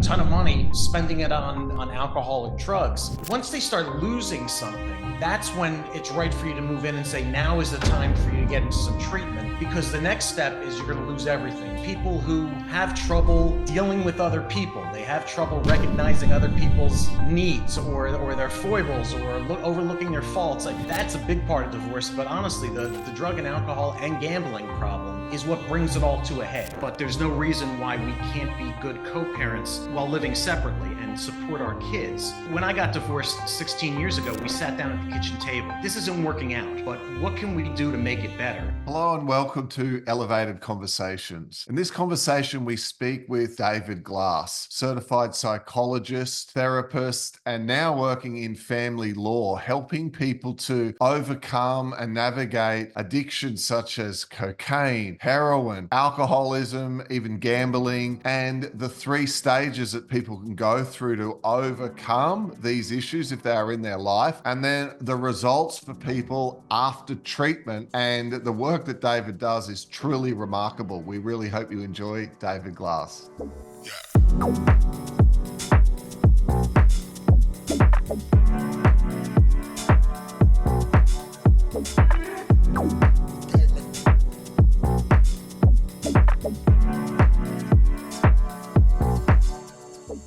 ton of money spending it on alcohol and drugs. Once they start losing something, that's when it's right for you to move in and say, now is the time for you to get into some treatment, because the next step is you're going to lose everything. People who have trouble dealing with other people, they have trouble recognizing other people's needs or their foibles or overlooking their faults. Like, that's a big part of divorce. But honestly, the drug and alcohol and gambling problem is what brings it all to a head. But there's no reason why we can't be good co-parents while living separately and support our kids. When I got divorced 16 years ago, we sat down at the kitchen table. This isn't working out, but what can we do to make it better? Hello and welcome to Elevated Conversations. In this conversation, we speak with David Glass, certified psychologist, therapist, and now working in family law, helping people to overcome and navigate addictions such as cocaine, heroin, alcoholism, even gambling, and the 3 stages that people can go through to overcome these issues if they are in their life, and then the results for people after treatment. And the work that David does is truly remarkable. We really hope you enjoy David Glass.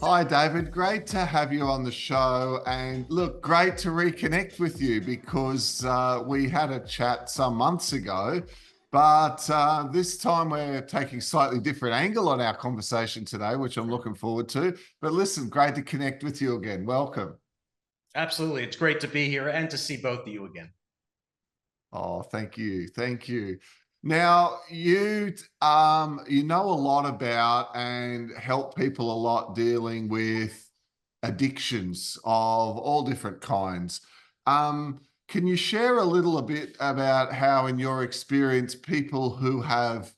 Hi, David. Great to have you on the show. And look, great to reconnect with you because we had a chat some months ago, but this time we're taking a slightly different angle on our conversation today, which I'm looking forward to. But listen, great to connect with you again. Welcome. Absolutely. It's great to be here and to see both of you again. Oh, thank you. Thank you. Now, you know a lot about and help people a lot dealing with addictions of all different kinds. Can you share a little bit about how, in your experience, people who have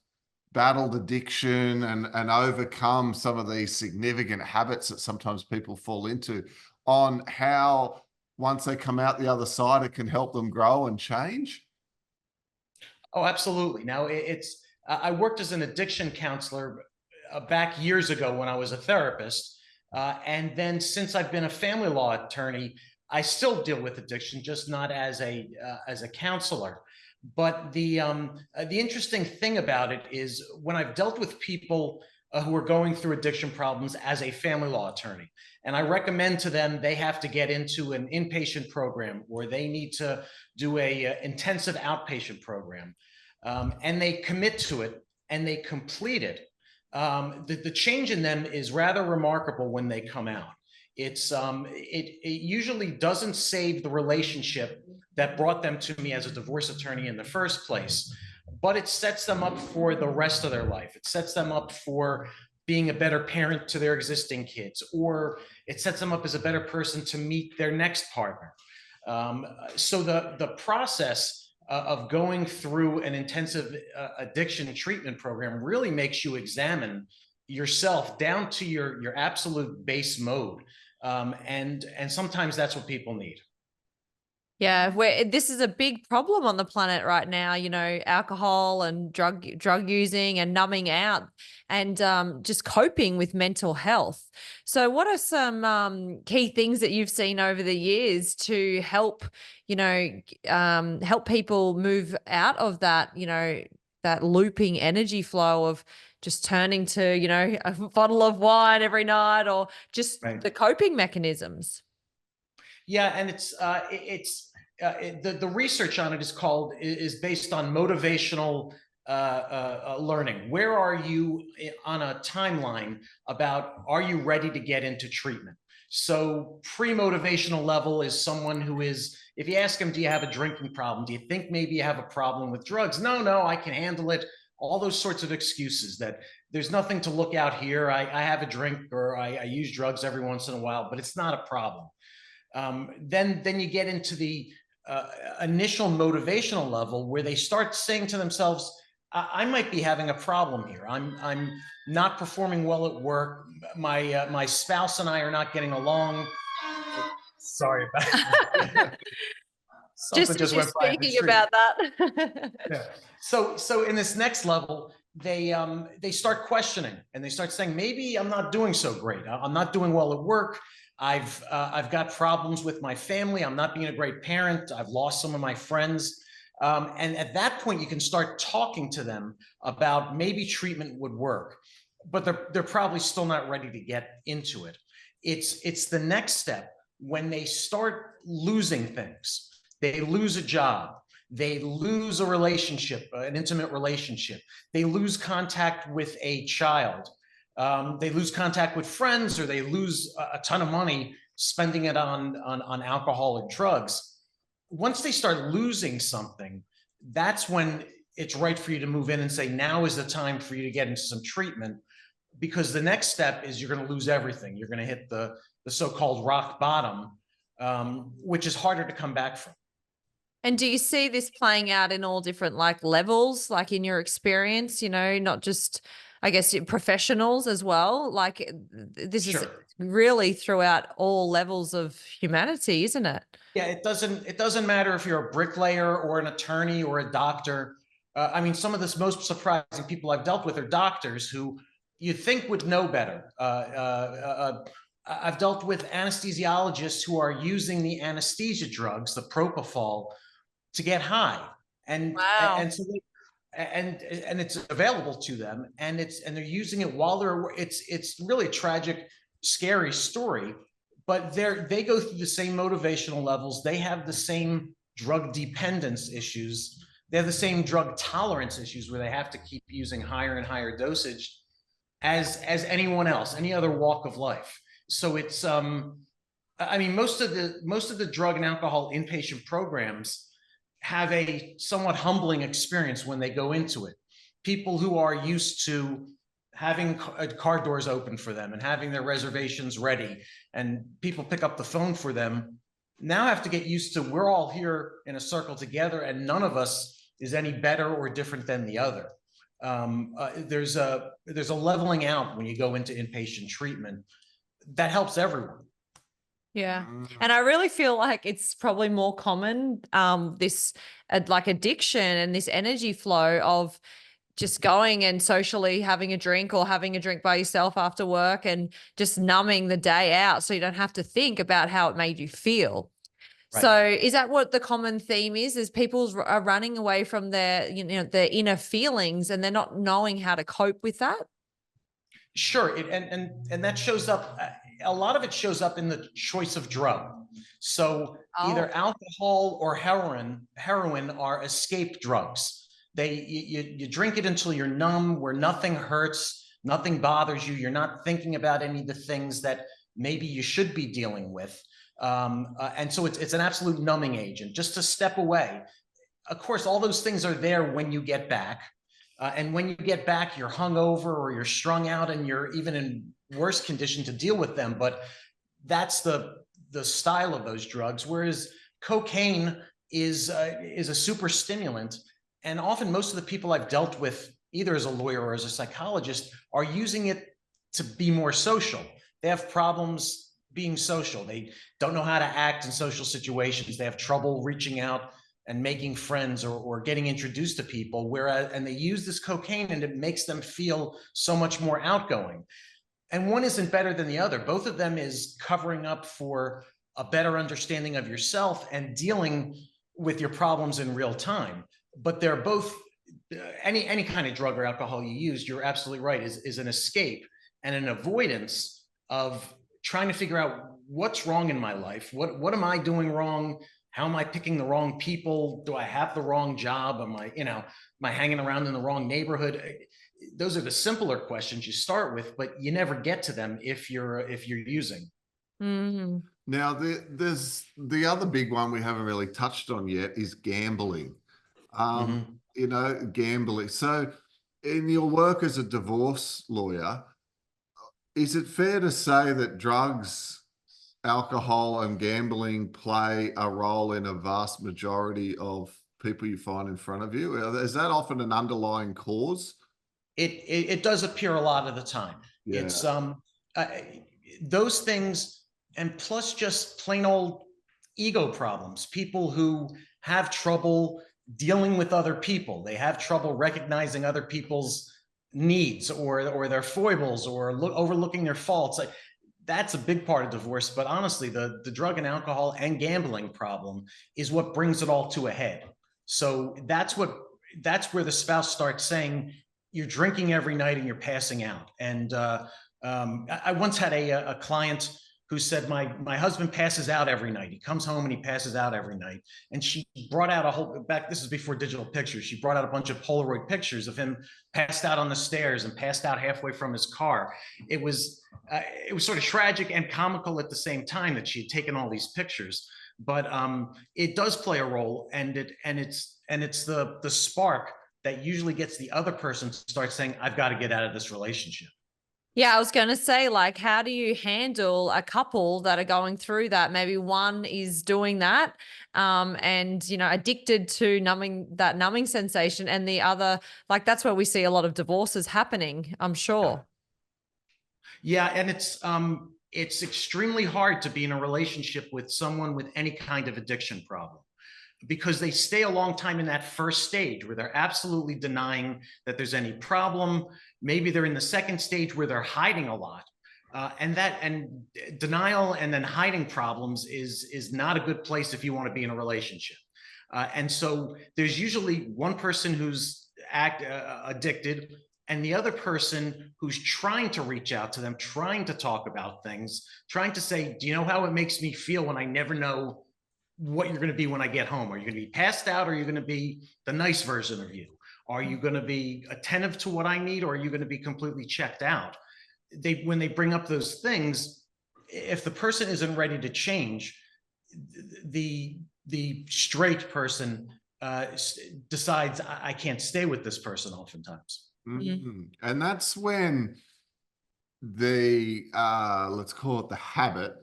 battled addiction and overcome some of these significant habits that sometimes people fall into, on how once they come out the other side, it can help them grow and change? Oh, absolutely. Now, I worked as an addiction counselor back years ago when I was a therapist. And then since I've been a family law attorney, I still deal with addiction, just not as a counselor. But the interesting thing about it is when I've dealt with people who are going through addiction problems as a family law attorney, and I recommend to them they have to get into an inpatient program or they need to do a intensive outpatient program, and they commit to it and they complete it. The change in them is rather remarkable when they come out. It usually doesn't save the relationship that brought them to me as a divorce attorney in the first place, but it sets them up for the rest of their life. It sets them up for being a better parent to their existing kids, or it sets them up as a better person to meet their next partner. So the process of going through an intensive addiction treatment program really makes you examine yourself down to your absolute base mode. And sometimes that's what people need. Yeah, this is a big problem on the planet right now, alcohol and drug using and numbing out and just coping with mental health. So what are some key things that you've seen over the years to help, help people move out of that, that looping energy flow of just turning to, a bottle of wine every night, or just Right. the coping mechanisms? Yeah, and the research on it is based on motivational learning. Where are you on a timeline about, are you ready to get into treatment? So pre-motivational level is someone who is, if you ask them, do you have a drinking problem? Do you think maybe you have a problem with drugs? No, I can handle it. All those sorts of excuses that there's nothing to look out here. I have a drink, or I use drugs every once in a while, but it's not a problem. Then you get into the initial motivational level where they start saying to themselves, I might be having a problem here. I'm not performing well at work. My spouse and I are not getting along. Sorry about that. Just Something just went by in the speaking street. about that. Yeah. So in this next level, they start questioning and they start saying, maybe I'm not doing so great. I'm not doing well at work. I've got problems with my family. I'm not being a great parent. I've lost some of my friends. And at that point, you can start talking to them about maybe treatment would work, but they're probably still not ready to get into it. It's the next step when they start losing things. They lose a job. They lose a relationship, an intimate relationship. They lose contact with a child. They lose contact with friends, or they lose a ton of money spending it on alcohol or drugs. Once they start losing something, that's when it's right for you to move in and say, now is the time for you to get into some treatment, because the next step is you're going to lose everything. You're going to hit the so-called rock bottom, which is harder to come back from. And do you see this playing out in all different like levels, like in your experience, not just, I guess, professionals as well? Like this is really throughout all levels of humanity, isn't it? Yeah, it doesn't matter if you're a bricklayer or an attorney or a doctor. I mean, some of the most surprising people I've dealt with are doctors who you think would know better. I've dealt with anesthesiologists who are using the anesthesia drugs, the propofol, to get high, and wow. and so and it's available to them, and they're using it while it's really a tragic, scary story, but they go through the same motivational levels. They have the same drug dependence issues. They have the same drug tolerance issues where they have to keep using higher and higher dosage as anyone else, any other walk of life. So it's I mean, most of the drug and alcohol inpatient programs have a somewhat humbling experience when they go into it. People who are used to having car doors open for them and having their reservations ready, and people pick up the phone for them, now have to get used to, we're all here in a circle together and none of us is any better or different than the other. There's a leveling out when you go into inpatient treatment that helps everyone. Yeah. And I really feel like it's probably more common, this like addiction and this energy flow of just going and socially having a drink or having a drink by yourself after work and just numbing the day out so you don't have to think about how it made you feel. Right. So is that what the common theme is people are running away from their, their inner feelings, and they're not knowing how to cope with that? Sure. And that shows up. A lot of it shows up in the choice of drug. So either alcohol or heroin are escape drugs. You drink it until you're numb, where nothing hurts, nothing bothers you. You're not thinking about any of the things that maybe you should be dealing with. And so it's an absolute numbing agent, just to step away. Of course, all those things are there when you get back. And when you get back, you're hungover or you're strung out and you're even in worse condition to deal with them. But that's the style of those drugs. Whereas cocaine is a super stimulant. And often most of the people I've dealt with, either as a lawyer or as a psychologist, are using it to be more social. They have problems being social. They don't know how to act in social situations. They have trouble reaching out and making friends or getting introduced to people, and they use this cocaine and it makes them feel so much more outgoing. And one isn't better than the other. Both of them is covering up for a better understanding of yourself and dealing with your problems in real time. But they're both, any kind of drug or alcohol you use, you're absolutely right, is an escape and an avoidance of trying to figure out what's wrong in my life. What am I doing wrong? How am I picking the wrong people? Do I have the wrong job? Am I hanging around in the wrong neighborhood? Those are the simpler questions you start with, but you never get to them if you're using. Mm-hmm. Now, there's the other big one we haven't really touched on yet is gambling. Gambling. So in your work as a divorce lawyer, is it fair to say that drugs, alcohol and gambling play a role in a vast majority of people you find in front of you? Is that often an underlying cause? It does appear a lot of the time. Yeah. It's those things, and plus just plain old ego problems. People who have trouble dealing with other people. They have trouble recognizing other people's needs or their foibles or overlooking their faults. Like, that's a big part of divorce. But honestly, the drug and alcohol and gambling problem is what brings it all to a head. So that's where the spouse starts saying, you're drinking every night and you're passing out. And I once had a client who said, my husband passes out every night. He comes home and he passes out every night. And she brought out this is before digital pictures. She brought out a bunch of Polaroid pictures of him passed out on the stairs and passed out halfway from his car. It was sort of tragic and comical at the same time that she had taken all these pictures. But it does play a role, and it's the spark that usually gets the other person to start saying, I've got to get out of this relationship. Yeah, I was going to say, like, how do you handle a couple that are going through that? Maybe one is doing that, and, you know, addicted to numbing sensation, and the other, like, that's where we see a lot of divorces happening, I'm sure. Yeah, and it's extremely hard to be in a relationship with someone with any kind of addiction problem, because they stay a long time in that first stage where they're absolutely denying that there's any problem. Maybe they're in the second stage where they're hiding a lot. And denial and then hiding problems is not a good place if you want to be in a relationship. And so there's usually one person who's addicted, and the other person who's trying to reach out to them, trying to talk about things, trying to say, do you know how it makes me feel when I never know what you're going to be when I get home? Are you going to be passed out, or are you going to be the nice version of you? Are you going to be attentive to what I need, or are you going to be completely checked out? When they bring up those things, if the person isn't ready to change, the straight person decides, I can't stay with this person oftentimes. Mm-hmm. And that's when the let's call it the habit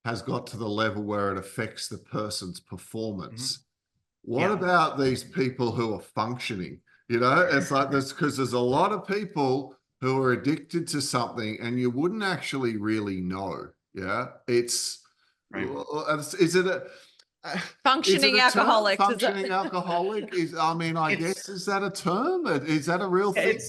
has got to the level where it affects the person's performance. Mm-hmm. What about these people who are functioning? You know, it's like this, because there's a lot of people who are addicted to something and you wouldn't actually really know. Yeah. It's, right. Is it a functioning alcoholic? Functioning alcoholic is, I mean, I guess, is that a term? Is that a real thing?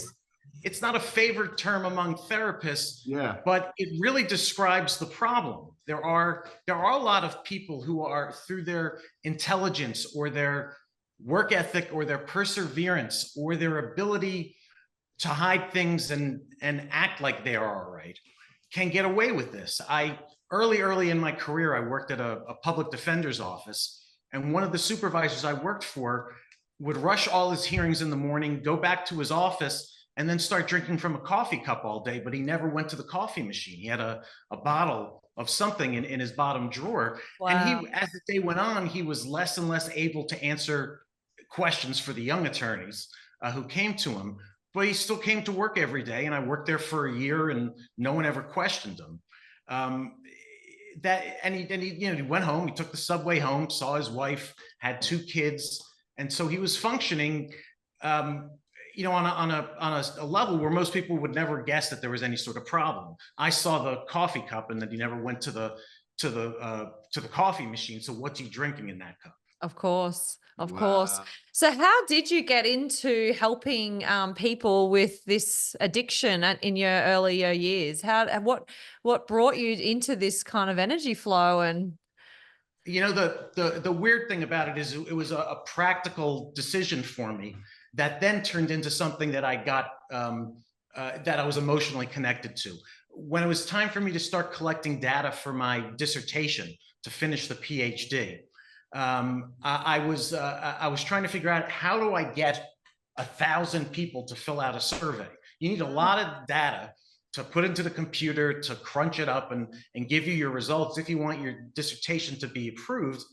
It's not a favorite term among therapists, yeah, but it really describes the problem. There are a lot of people who are, through their intelligence or their work ethic or their perseverance or their ability to hide things and act like they are all right, can get away with this. Early in my career, I worked at a public defender's office, and one of the supervisors I worked for would rush all his hearings in the morning, go back to his office, and then start drinking from a coffee cup all day, but he never went to the coffee machine. He had a bottle of something in his bottom drawer. Wow. And as the day went on, he was less and less able to answer questions for the young attorneys who came to him, but he still came to work every day. And I worked there for a year and no one ever questioned him. He went home, he took the subway home, saw his wife, had 2 kids. And so he was functioning, on a level where most people would never guess that there was any sort of problem. I saw the coffee cup and that he never went to the coffee machine. So what's he drinking in that cup? Of course. Of course. So how did you get into helping people with this addiction in your earlier years? What brought you into this kind of energy flow? And the weird thing about it is it was a practical decision for me that then turned into something that I got that I was emotionally connected to. When it was time for me to start collecting data for my dissertation to finish the PhD, I was trying to figure out, how do I get 1,000 people to fill out a survey? You need a lot of data to put into the computer, to crunch it up and give you your results if you want your dissertation to be approved.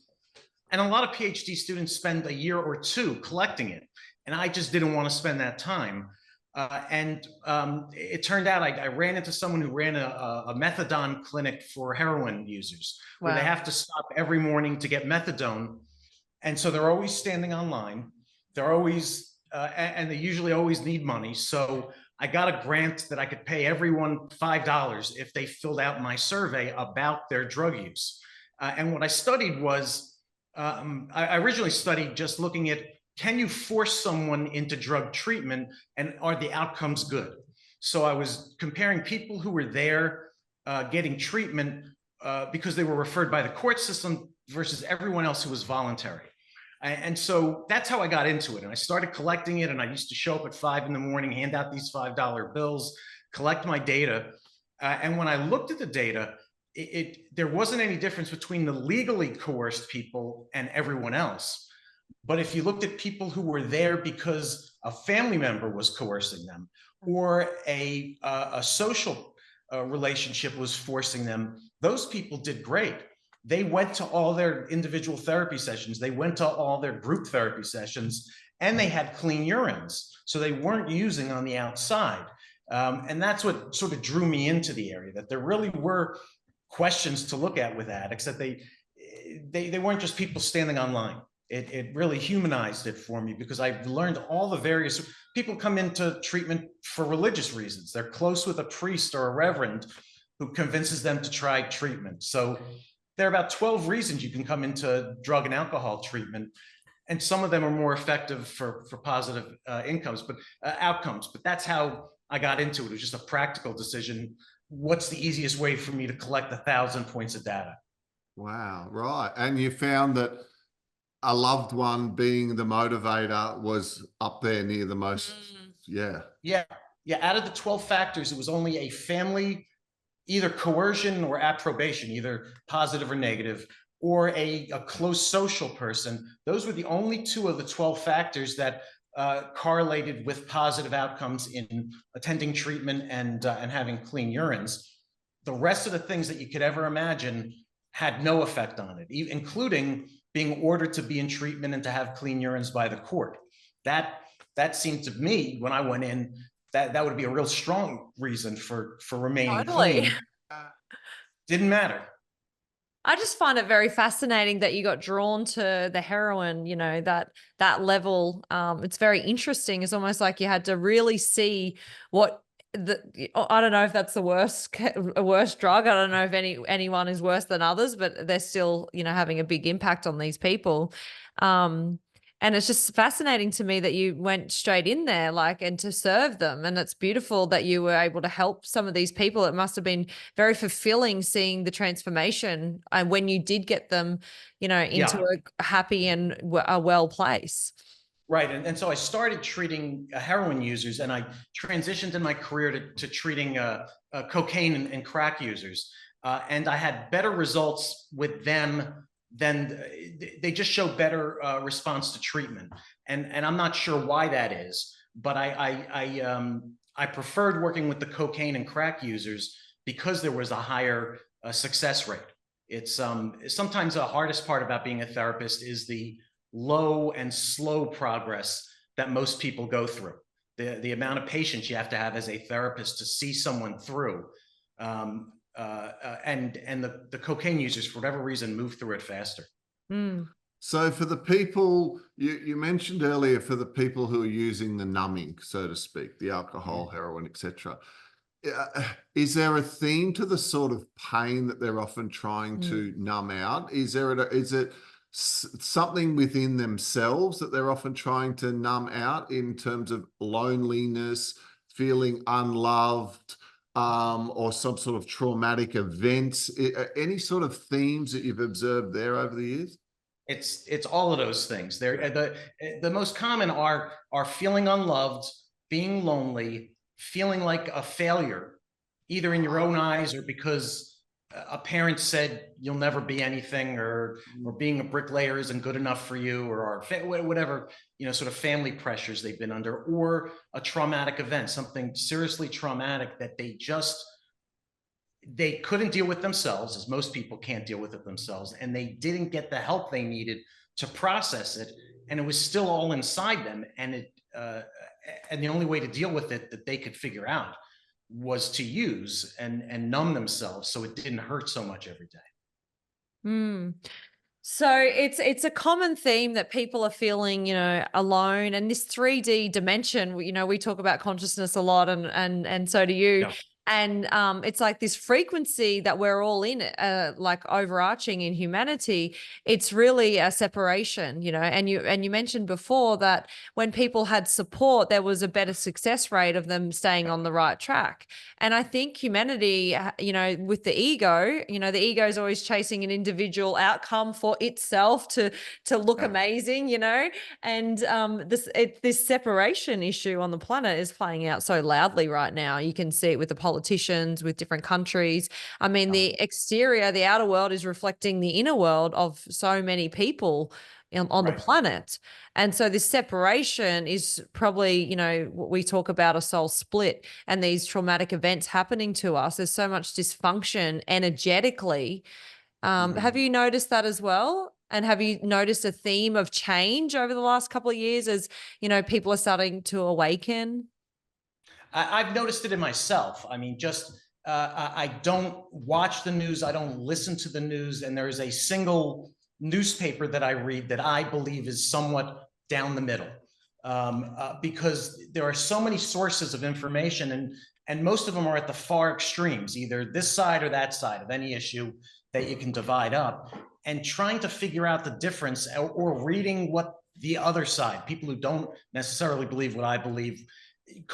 And a lot of PhD students spend a year or 2 collecting it. And I just didn't want to spend that time. It turned out I ran into someone who ran a methadone clinic for heroin users. Wow. Where they have to stop every morning to get methadone. And so they're always standing online. They're always, and they usually always need money. So I got a grant that I could pay everyone $5 if they filled out my survey about their drug use. And what I studied was, I originally studied just looking at, can you force someone into drug treatment, and are the outcomes good? So I was comparing people who were there getting treatment because they were referred by the court system versus everyone else who was voluntary. And so that's how I got into it. And I started collecting it. And I used to show up at 5 a.m, hand out these $5 bills, collect my data. And when I looked at the data, there wasn't any difference between the legally coerced people and everyone else. But if you looked at people who were there because a family member was coercing them, or a social relationship was forcing them, those people did great. They went to all their individual therapy sessions. They went to all their group therapy sessions, and they had clean urines. So they weren't using on the outside. And that's what sort of drew me into the area, that there really were questions to look at with addicts, that they weren't just people standing online. It really humanized it for me, because I've learned all the various people come into treatment for religious reasons. They're close with a priest or a reverend who convinces them to try treatment. So there are about 12 reasons you can come into drug and alcohol treatment, and some of them are more effective for positive outcomes. But that's how I got into it. It was just a practical decision. What's the easiest way for me to collect 1,000 points of data? Wow, right. And you found that a loved one being the motivator was up there near the most. Yeah. Out of the 12 factors, it was only a family, either coercion or approbation, either positive or negative, or a close social person. Those were the only 2 of the 12 factors that correlated with positive outcomes in attending treatment and having clean urines. The rest of the things that you could ever imagine had no effect on it, including being ordered to be in treatment and to have clean urines by the court. That seemed to me, when I went in, that would be a real strong reason for remaining clean. Didn't matter. I just find it very fascinating that you got drawn to the heroin, that level. It's very interesting. It's almost like you had to really see what I don't know if that's the worst drug. I don't know if anyone is worse than others, but they're still, having a big impact on these people. And it's just fascinating to me that you went straight in there, and to serve them. And it's beautiful that you were able to help some of these people. It must have been very fulfilling seeing the transformation and when you did get them, into a happy and a well place. Right. And so I started treating heroin users, and I transitioned in my career to treating cocaine and crack users. And I had better results with them than they just show better response to treatment. And I'm not sure why that is, but I preferred working with the cocaine and crack users because there was a higher success rate. It's sometimes the hardest part about being a therapist is the low and slow progress that most people go through. The amount of patience you have to have as a therapist to see someone through. And the cocaine users, for whatever reason, move through it faster. So for the people, you mentioned earlier, for the people who are using the numbing, so to speak, the alcohol, heroin, etc., is there a theme to the sort of pain that they're often trying to numb out? Is it something within themselves that they're often trying to numb out, in terms of loneliness, feeling unloved, or some sort of traumatic events? Any sort of themes that you've observed there over the years? It's all of those things. The most common are feeling unloved, being lonely, feeling like a failure, either in your own eyes or because a parent said you'll never be anything, or being a bricklayer isn't good enough for you, or whatever, sort of family pressures they've been under, or a traumatic event, something seriously traumatic that they couldn't deal with themselves, as most people can't deal with it themselves, and they didn't get the help they needed to process it, and it was still all inside them, and the only way to deal with it that they could figure out was to use and numb themselves so it didn't hurt so much every day. So it's a common theme that people are feeling, alone, and this 3D dimension, we talk about consciousness a lot, and so do you. And it's like this frequency that we're all in, like overarching in humanity. It's really a separation, you know. And you mentioned before that when people had support, there was a better success rate of them staying on the right track. And I think humanity, you know, with the ego, you know, the ego is always chasing an individual outcome for itself to look amazing, you know. And this separation issue on the planet is playing out so loudly right now. You can see it with the politicians, with different countries. I mean, the exterior, the outer world is reflecting the inner world of so many people on the planet. And so this separation is probably, you know, what we talk about, a soul split and these traumatic events happening to us. There's so much dysfunction energetically. Have you noticed that as well? And have you noticed a theme of change over the last couple of years as, you know, people are starting to awaken? I've noticed it in myself. I mean, just I don't watch the news. I don't listen to the news. And there is a single newspaper that I read that I believe is somewhat down the middle, because there are so many sources of information, and most of them are at the far extremes, either this side or that side of any issue that you can divide up. And trying to figure out the difference, or reading what the other side, people who don't necessarily believe what I believe, it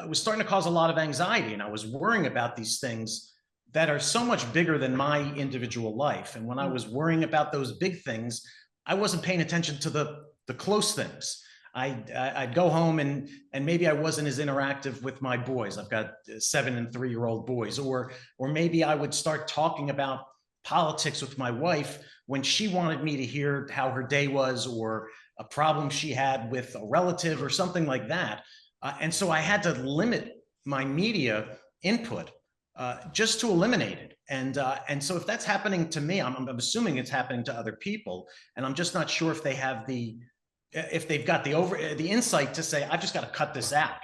was starting to cause a lot of anxiety. And I was worrying about these things that are so much bigger than my individual life. And when I was worrying about those big things, I wasn't paying attention to the close things. I'd go home and maybe I wasn't as interactive with my boys. I've got 7 and 3-year-old boys, or maybe I would start talking about politics with my wife when she wanted me to hear how her day was, or a problem she had with a relative or something like that. And so I had to limit my media input just to eliminate it. And so if that's happening to me, I'm assuming it's happening to other people, and I'm just not sure if they've got the insight to say, I've just got to cut this out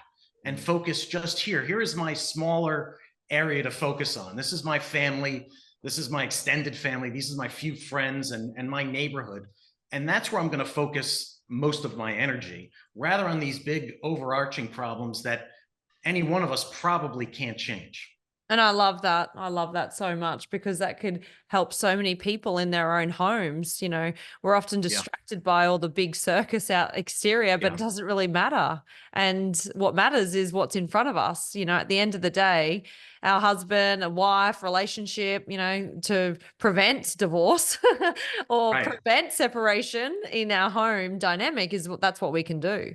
and focus just here. Here is my smaller area to focus on. This is my family. This is my extended family. These are my few friends and my neighborhood. And that's where I'm going to focus most of my energy, rather on these big overarching problems that any one of us probably can't change. And I love that. I love that so much, because that could help so many people in their own homes. You know, we're often distracted by all the big circus out exterior, but it doesn't really matter. And what matters is what's in front of us. You know, at the end of the day, our husband, a wife, relationship, you know, to prevent divorce or prevent separation in our home dynamic that's what we can do.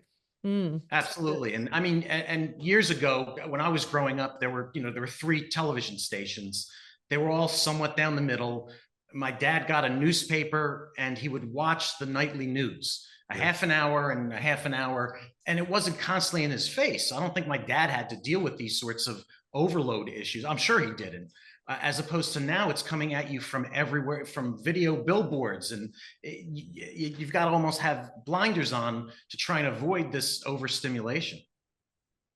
Absolutely. And I mean, and years ago, when I was growing up, there were 3 television stations. They were all somewhat down the middle. My dad got a newspaper and he would watch the nightly news, a half an hour and a half an hour. And it wasn't constantly in his face. I don't think my dad had to deal with these sorts of overload issues. I'm sure he didn't. As opposed to now, it's coming at you from everywhere, from video billboards, and you've got to almost have blinders on to try and avoid this overstimulation.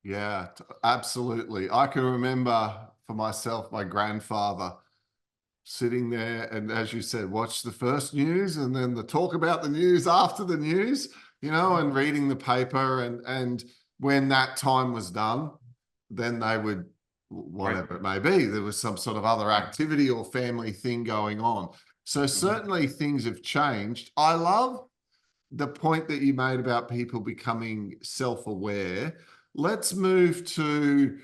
Yeah, absolutely. I can remember for myself, my grandfather sitting there and, as you said, watch the first news and then the talk about the news after the news, you know, and reading the paper. And when that time was done, then they would, whatever it may be, there was some sort of other activity or family thing going on. So certainly things have changed. I love the point that you made about people becoming self-aware. Let's move to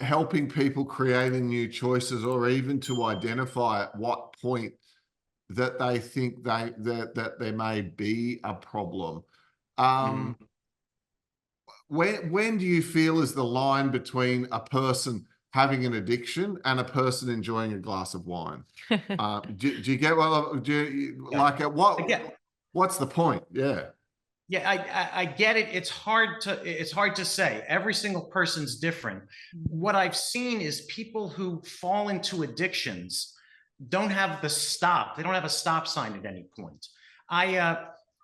helping people creating new choices, or even to identify at what point that they think that there may be a problem. When do you feel is the line between a person having an addiction and a person enjoying a glass of wine? Do you get like what's the point? Yeah, I get it. It's hard to say. Every single person's different. What I've seen is people who fall into addictions don't have the stop. They don't have a stop sign at any point. I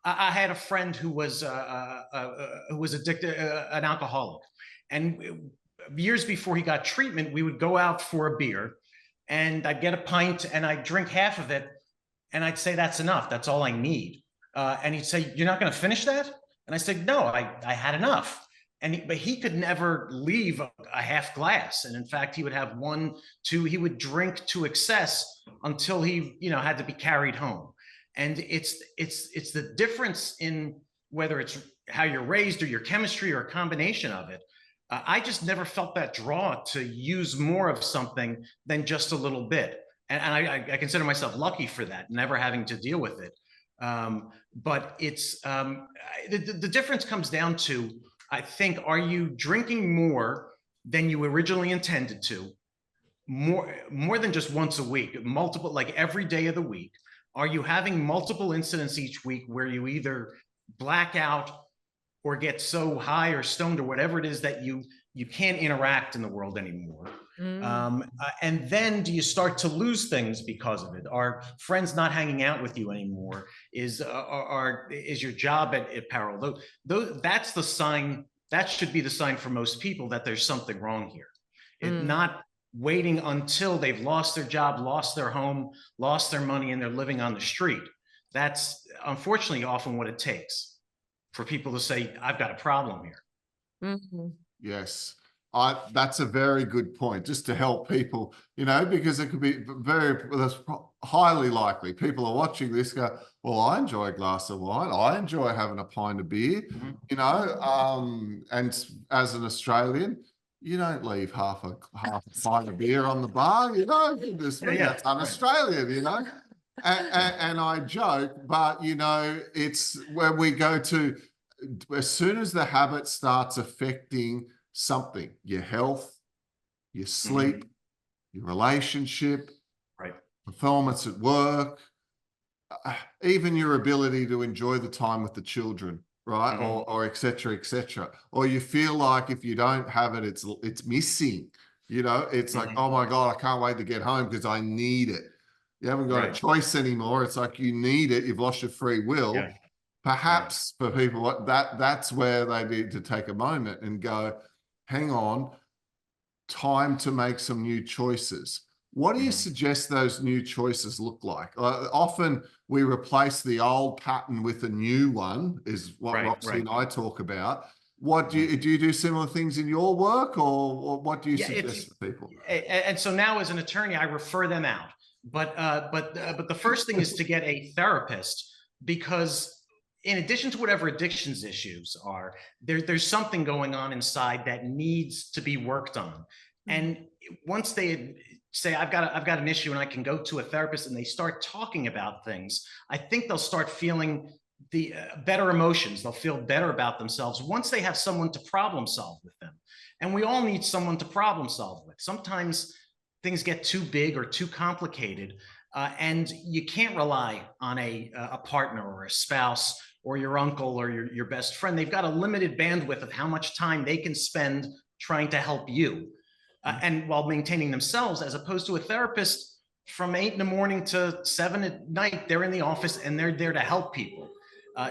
had a friend who was addicted, an alcoholic, and years before he got treatment, we would go out for a beer, and I'd get a pint and I'd drink half of it, and I'd say, that's enough. That's all I need. And he'd say, you're not going to finish that? And I said, no, I had enough. but he could never leave a half glass. And in fact, he would have one, two, he would drink to excess until he, had to be carried home. And it's the difference in whether it's how you're raised or your chemistry or a combination of it. I just never felt that draw to use more of something than just a little bit. And I consider myself lucky for that, never having to deal with it. But it's the difference comes down to, I think, are you drinking more than you originally intended to, more than just once a week, multiple, like every day of the week? Are you having multiple incidents each week where you either black out or get so high or stoned or whatever it is that you can't interact in the world anymore? And then do you start to lose things because of it? Are friends not hanging out with you anymore? Is your job at peril? That's the sign. That should be the sign for most people that there's something wrong here. Not waiting until they've lost their job, lost their home, lost their money, and they're living on the street. That's unfortunately often what it takes for people to say, I've got a problem here. Yes. That's a very good point, just to help people, because it could be that's highly likely people are watching this go, well, I enjoy a glass of wine. I enjoy having a pint of beer, and as an Australian, you don't leave half a pint of beer on the bar, that's un-Australian, and I joke, but it's where we go to, as soon as the habit starts affecting something, your health, your sleep, your relationship, right, performance at work, even your ability to enjoy the time with the children, right? Or et cetera, or you feel like if you don't have it, it's missing, it's like, oh my God, I can't wait to get home because I need it. You haven't got a choice anymore. It's like you need it. You've lost your free will. Yeah. Perhaps for people, that's where they need to take a moment and go, hang on, time to make some new choices. What do you suggest those new choices look like? Often we replace the old pattern with a new one, is what Roxy and I talk about. What do you do similar things in your work, or what do you suggest for people? And so now, as an attorney, I refer them out. But the first thing is to get a therapist, because in addition to whatever addictions issues are, there's something going on inside that needs to be worked on. And once they say, I've got an issue and I can go to a therapist, and they start talking about things, I think they'll start feeling the better emotions. They'll feel better about themselves once they have someone to problem solve with them. And we all need someone to problem solve with. Sometimes things get too big or too complicated, and you can't rely on a partner or a spouse or your uncle or your best friend. They've got a limited bandwidth of how much time they can spend trying to help you, and while maintaining themselves, as opposed to a therapist from 8 in the morning to 7 at night. They're in the office and they're there to help people.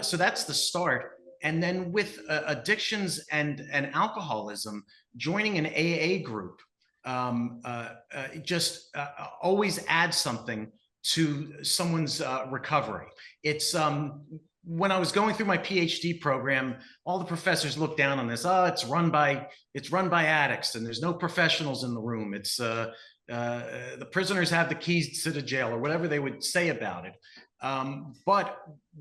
So that's the start. And then with addictions and alcoholism, joining an AA group just always adds something to someone's recovery. It's when I was going through my PhD program, all the professors looked down on this. Oh, it's run by addicts, and there's no professionals in the room. It's the prisoners have the keys to the jail, or whatever they would say about it. But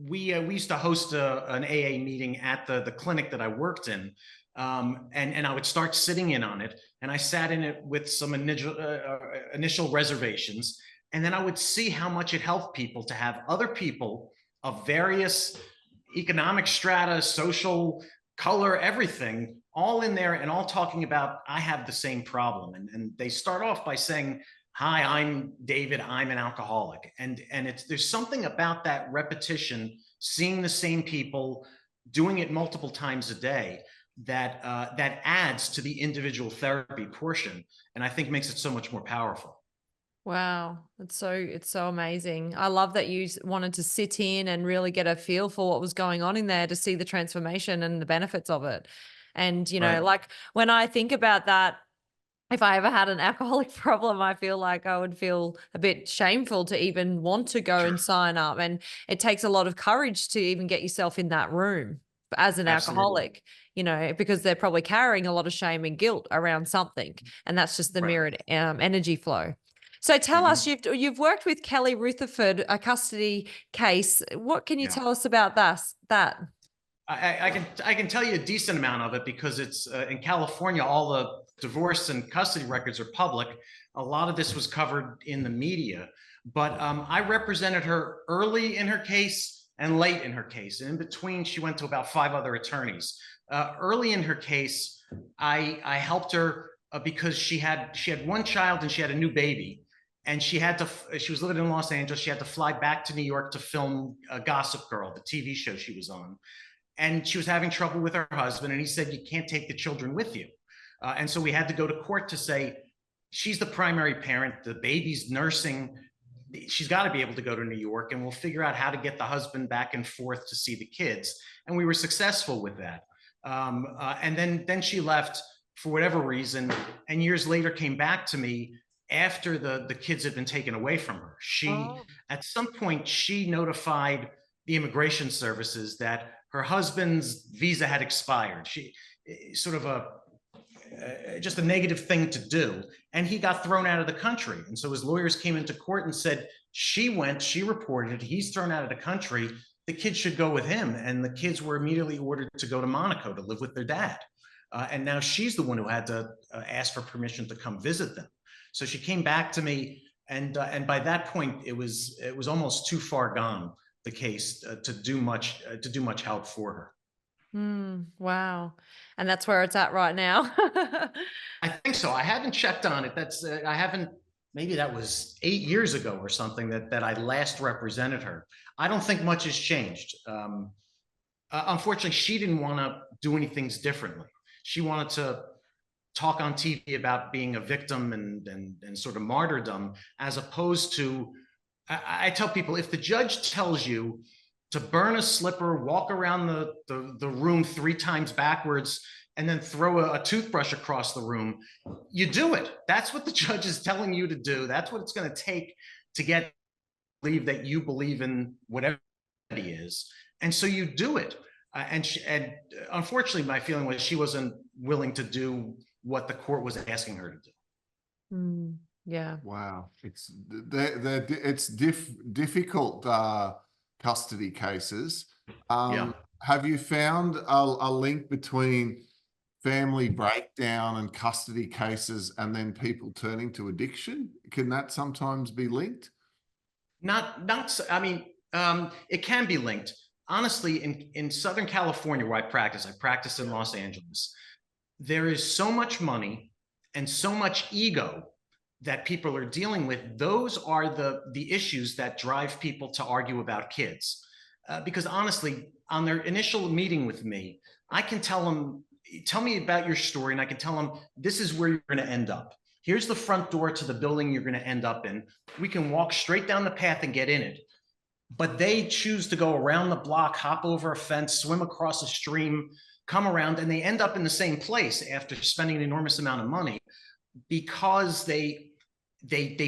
we used to host an AA meeting at the clinic that I worked in, and I would start sitting in on it, and I sat in it with some initial reservations, and then I would see how much it helped people to have other people of various economic strata, social color, everything, all in there, and all talking about, I have the same problem. And they start off by saying, hi, I'm David, I'm an alcoholic. And there's something about that repetition, seeing the same people, doing it multiple times a day, that adds to the individual therapy portion, and I think makes it so much more powerful. Wow, it's so amazing. I love that you wanted to sit in and really get a feel for what was going on in there, to see the transformation and the benefits of it. And, like when I think about that, if I ever had an alcoholic problem, I feel like I would feel a bit shameful to even want to go and sign up. And it takes a lot of courage to even get yourself in that room as an Absolutely. alcoholic, you know, because they're probably carrying a lot of shame and guilt around something. And that's just the Right. mirrored energy flow. So tell us, you've worked with Kelly Rutherford, a custody case. What can you Yeah. tell us about that? I can tell you a decent amount of it because it's in California, all the divorce and custody records are public. A lot of this was covered in the media, but I represented her early in her case and late in her case. And in between, she went to about 5 other attorneys. Early in her case, I helped her because she had one child and she had a new baby. And she was living in Los Angeles. She had to fly back to New York to film Gossip Girl, the TV show she was on. And she was having trouble with her husband. And he said, you can't take the children with you. And so we had to go to court to say, she's the primary parent. The baby's nursing. She's got to be able to go to New York, and we'll figure out how to get the husband back and forth to see the kids. And we were successful with that. And then she left for whatever reason, and years later came back to me after the kids had been taken away from her. At some point, she notified the immigration services that her husband's visa had expired. She sort of just a negative thing to do. And he got thrown out of the country. And so his lawyers came into court and said, she reported, he's thrown out of the country. The kids should go with him. And the kids were immediately ordered to go to Monaco to live with their dad. And now she's the one who had to ask for permission to come visit them. So she came back to me, and by that point, it was almost too far gone, the case, to do much help for her. Wow. And that's where it's at right now. I think so. I haven't checked on it. I haven't, maybe that was 8 years ago or something that I last represented her. I don't think much has changed. Unfortunately, she didn't want to do anything differently. She wanted to talk on TV about being a victim and sort of martyrdom, as opposed to, I tell people, if the judge tells you to burn a slipper, walk around the room 3 times backwards, and then throw a toothbrush across the room, you do it. That's what the judge is telling you to do. That's what it's going to take to get believe that you believe in whatever it is. And so you do it. And unfortunately, my feeling was she wasn't willing to do what the court was asking her to do. Yeah. Wow. It's difficult custody cases. Yeah. Have you found a link between family breakdown and custody cases and then people turning to addiction? Can that sometimes be linked? I mean, it can be linked. Honestly, in Southern California, where I practice in Los Angeles, there is so much money and so much ego that people are dealing with. Those are the issues that drive people to argue about kids. Because honestly, on their initial meeting with me, I can tell them, tell me about your story, and I can tell them, this is where you're going to end up. Here's the front door to the building you're going to end up in. We can walk straight down the path and get in it. But they choose to go around the block, hop over a fence, swim across a stream, come around, and they end up in the same place after spending an enormous amount of money, because they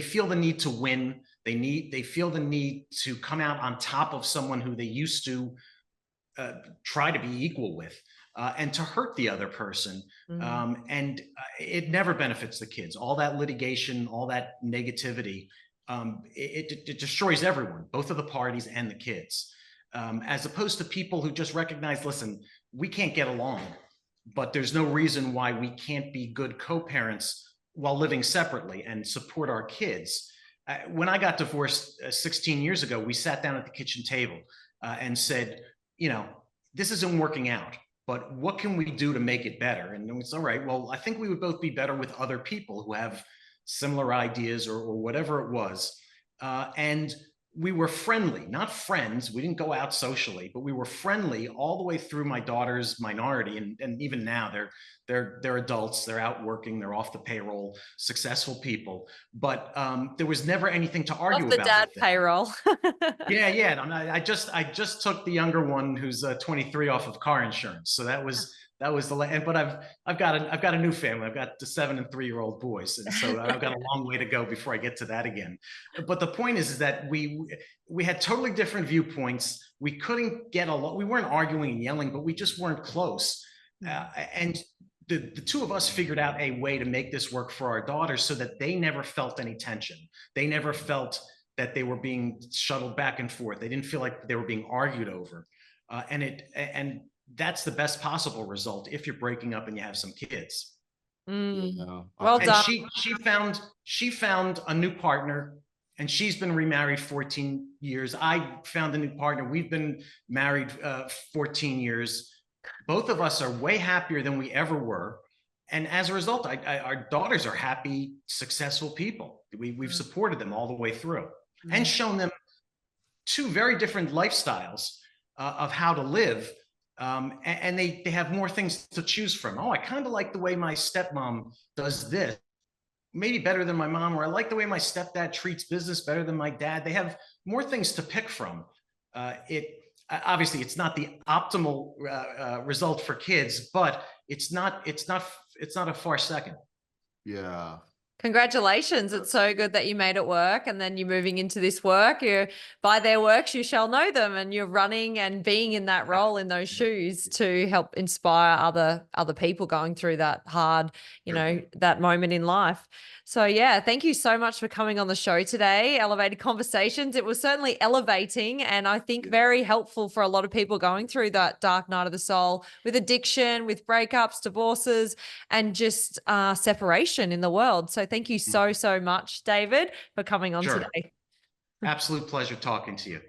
feel the need to win. They feel the need to come out on top of someone who they used to try to be equal with, and to hurt the other person. And it never benefits the kids. All that litigation, all that negativity, it destroys everyone, both of the parties and the kids, as opposed to people who just recognize, listen, we can't get along, but there's no reason why we can't be good co-parents while living separately and support our kids. When I got divorced 16 years ago, we sat down at the kitchen table and said, you know, this isn't working out, but what can we do to make it better? And it's all right. Well, I think we would both be better with other people who have similar ideas or whatever it was. And we were friendly, not friends. We didn't go out socially, but we were friendly all the way through my daughter's minority. And even now they're adults, they're out working, they're off the payroll, successful people. But there was never anything to argue about. Off the dad payroll. Yeah. I just took the younger one, who's 23, off of car insurance. So that was the, but I've got a new family. I've got the 7 and 3-year-old boys. And so I've got a long way to go before I get to that again. But the point is that we had totally different viewpoints. We couldn't get along. We weren't arguing and yelling, but we just weren't close. And the two of us figured out a way to make this work for our daughters so that they never felt any tension. They never felt that they were being shuttled back and forth. They didn't feel like they were being argued over. And that's the best possible result if you're breaking up and you have some kids. Well And done. she found a new partner, and she's been remarried 14 years. I found a new partner. We've been married 14 years. Both of us are way happier than we ever were. And as a result, our daughters are happy, successful people. We've supported them all the way through and shown them two very different lifestyles of how to live. And they have more things to choose from. Oh, I kind of like the way my stepmom does this, maybe better than my mom, or I like the way my stepdad treats business better than my dad. They have more things to pick from. Obviously, it's not the optimal result for kids, but it's not a far second. Yeah. Congratulations. It's so good that you made it work. And then you're moving into this work. You by their works, you shall know them. And you're running and being in that role in those shoes to help inspire other people going through that hard, that moment in life. So yeah, thank you so much for coming on the show today, Elevated Conversations. It was certainly elevating and I think very helpful for a lot of people going through that dark night of the soul with addiction, with breakups, divorces, and just separation in the world. So thank you so much, David, for coming on today. Absolute pleasure talking to you.